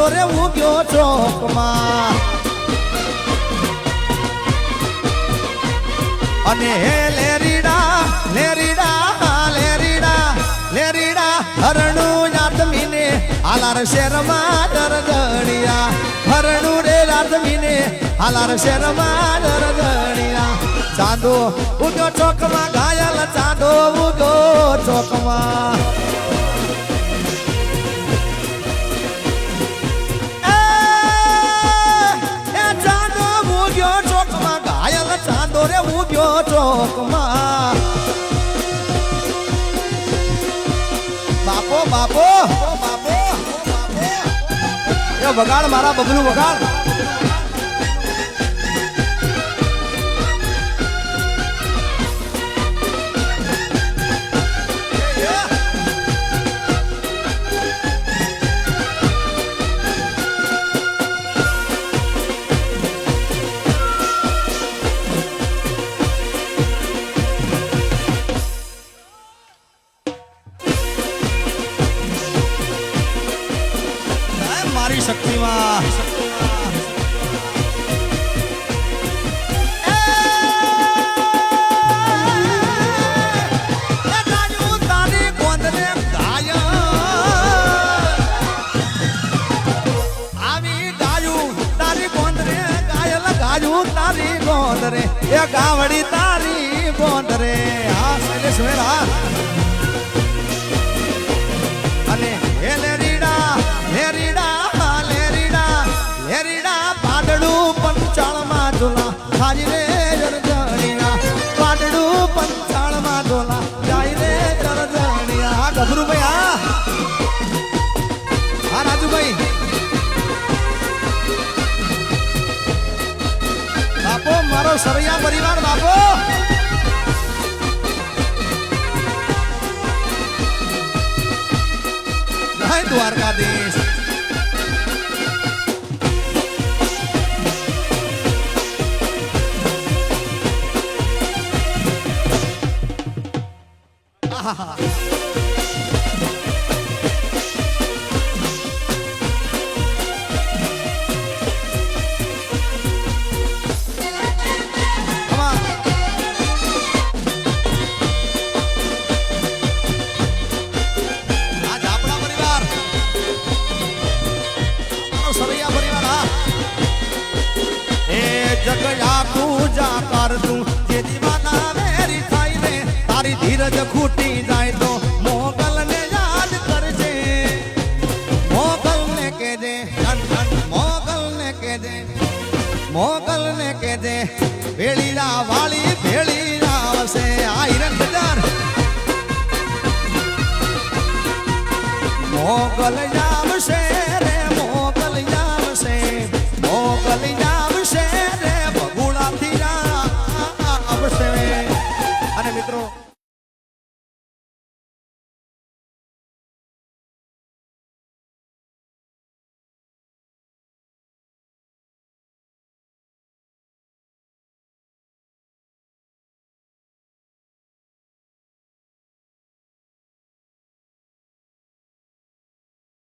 રે ઉગ્યો ચોકમાં અને હે લેરીડા લેરીડા લેરીડા લેરીડા હરણું યાદમીને હાલાર શેરમાં દરદણિયા હરણું રે યાદમીને હાલાર શેરમાં દરદણિયા ચાંદો ઉગ્યો ચોકમાં ઘાયલ ચાંદો ઉગ્યો ચોકમાં ચાંદો રે ઉગ્યો ચોકમાં બાપો બાપો બાપો એ વગાડ મારા બબલું વગાડ મારી શક્તિમાં તારી ગોંદરે આવી ગાયું તારી ગોંદરે ગાયલ ગાયું તારી ગોંદરે એ ગાવડી તારી ગોંદરે હા શૈલેષ વેરા અને હે લેરીડા લેરીડા પંચાળમાં ઝોલા હાજી રે જરજણિયા પાટડું પંચાળમાં ઝોલા જાય રે જરજણિયા હા ગભરુભાઈ હા રાજુભાઈ બાપો મારો સરૈયા પરિવાર બાપો જય દ્વારકાધીશ જગયા પૂજા કર તું જે દીવાના વેરી થાય ને તારી ધીરજ ખૂટી જાય તો મોગલ ને યાદ કરજે મોગલ ને કહેજે મોગલ ને કહેજે મોગલ ને કહેજે ભેળીલા વાળી ભેળીલા આવશે આયરન બજાર મોગલ આવશે રે મોગલ આવશે મોગલ આવશે અને મિત્રો